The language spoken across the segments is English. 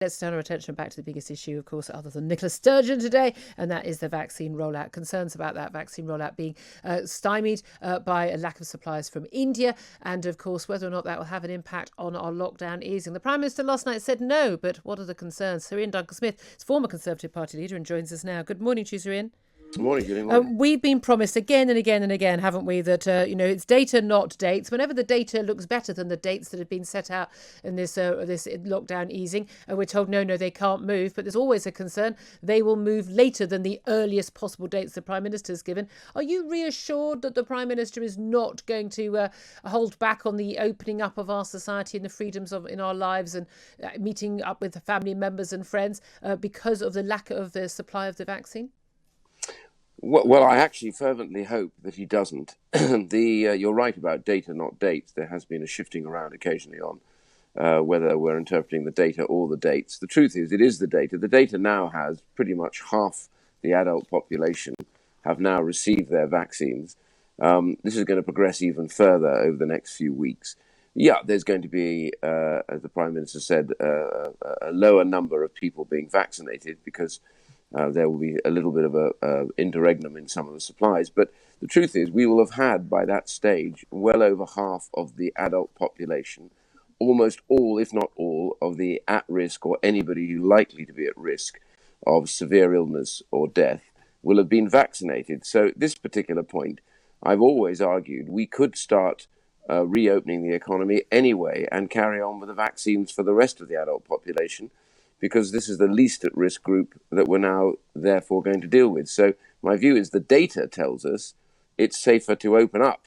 Let's turn our attention back to the biggest issue, of course, other than Nicola Sturgeon today, and that is the vaccine rollout. Concerns about that vaccine rollout being stymied by a lack of supplies from India, and, of course, whether or not that will have an impact on our lockdown easing. The Prime Minister last night said no, but what are the concerns? Sir Iain Duncan Smith is former Conservative Party leader and joins us now. Good morning to you, Sir Iain. Good morning, Julia. We've been promised again and again and again, haven't we, that, it's data, not dates. Whenever the data looks better than the dates that have been set out in this lockdown easing, we're told, no, they can't move. But there's always a concern they will move later than the earliest possible dates the Prime Minister has given. Are you reassured that the Prime Minister is not going to hold back on the opening up of our society and the freedoms in our lives and meeting up with family members and friends because of the lack of the supply of the vaccine? Well, I actually fervently hope that he doesn't. You're right about data, not dates. There has been a shifting around occasionally on whether we're interpreting the data or the dates. The truth is, it is the data. The data now has pretty much half the adult population have now received their vaccines. This is going to progress even further over the next few weeks. Yeah, there's going to be, as the Prime Minister said, a lower number of people being vaccinated because there will be a little bit of a interregnum in some of the supplies. But the truth is, we will have had by that stage well over half of the adult population, almost all, if not all, of the at-risk or anybody who likely to be at risk of severe illness or death will have been vaccinated. So at this particular point, I've always argued we could start reopening the economy anyway and carry on with the vaccines for the rest of the adult population, because this is the least at-risk group that we're now therefore going to deal with. So my view is the data tells us it's safer to open up.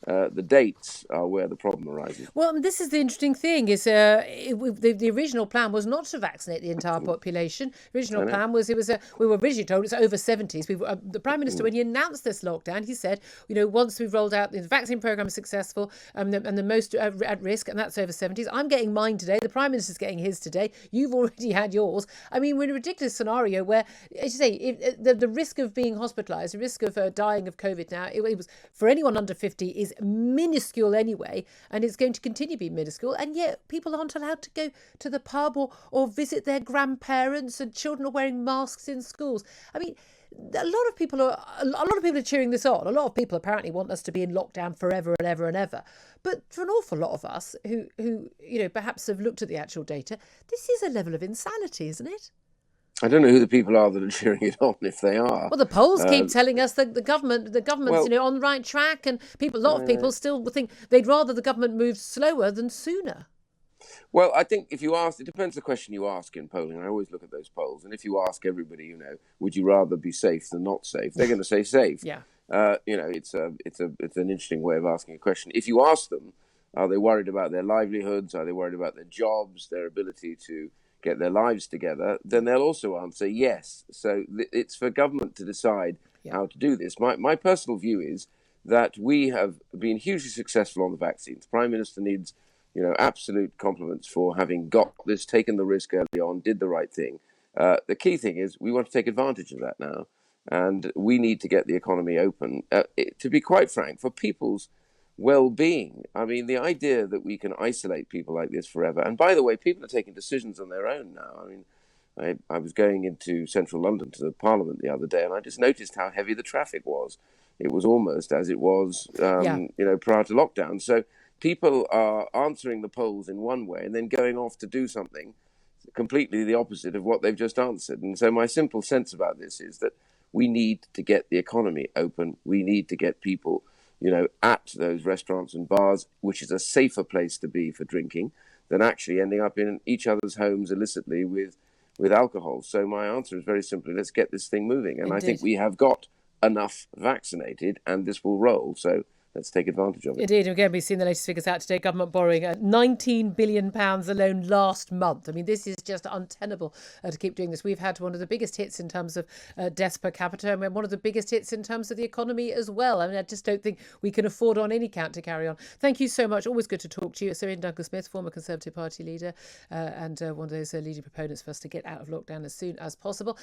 The dates are where the problem arises. Well, this is the interesting thing, is the original plan was not to vaccinate the entire population. The original plan was, we were originally told it's over 70s. The Prime Minister, when he announced this lockdown, he said, once we've rolled out, the vaccine programme is successful and the most at risk, and that's over 70s. I'm getting mine today. The Prime Minister's getting his today. You've already had yours. I mean, we're in a ridiculous scenario where, as you say, the risk of being hospitalised, the risk of dying of COVID now, it was for anyone under 50 is minuscule anyway, and it's going to continue to be minuscule, and yet people aren't allowed to go to the pub or visit their grandparents, and children are wearing masks in schools. I mean, a lot of people are cheering this on. A lot of people apparently want us to be in lockdown forever and ever and ever. But for an awful lot of us who perhaps have looked at the actual data, this is a level of insanity, isn't it? I don't know who the people are that are cheering it on, if they are. Well, the polls keep telling us that the government's on the right track, and a lot of people still think they'd rather the government moved slower than sooner. Well, I think if you ask, it depends the question you ask in polling. I always look at those polls, and if you ask everybody, would you rather be safe than not safe? They're going to say safe. Yeah. It's an interesting way of asking a question. If you ask them, are they worried about their livelihoods? Are they worried about their jobs, their ability to get their lives together, then they'll also answer yes. So it's for government to decide how to do this. My personal view is that we have been hugely successful on the vaccines. The Prime Minister needs, absolute compliments for having got this, taken the risk early on, did the right thing. The key thing is we want to take advantage of that now, and we need to get the economy open. To be quite frank, for people's well-being. I mean, the idea that we can isolate people like this forever. And by the way, people are taking decisions on their own now. I mean, I was going into central London to the Parliament the other day, and I just noticed how heavy the traffic was. It was almost as it was, prior to lockdown. So people are answering the polls in one way and then going off to do something completely the opposite of what they've just answered. And so my simple sense about this is that we need to get the economy open. We need to get people at those restaurants and bars, which is a safer place to be for drinking than actually ending up in each other's homes illicitly with alcohol. So my answer is very simply, let's get this thing moving. And Indeed. I think we have got enough vaccinated, and this will roll. So let's take advantage of it. Indeed. Again, we've seen the latest figures out today. Government borrowing £19 billion alone last month. I mean, this is just untenable to keep doing this. We've had one of the biggest hits in terms of deaths per capita, and one of the biggest hits in terms of the economy as well. I mean, I just don't think we can afford on any count to carry on. Thank you so much. Always good to talk to you. Sir Iain Duncan Smith, former Conservative Party leader, and one of those leading proponents for us to get out of lockdown as soon as possible.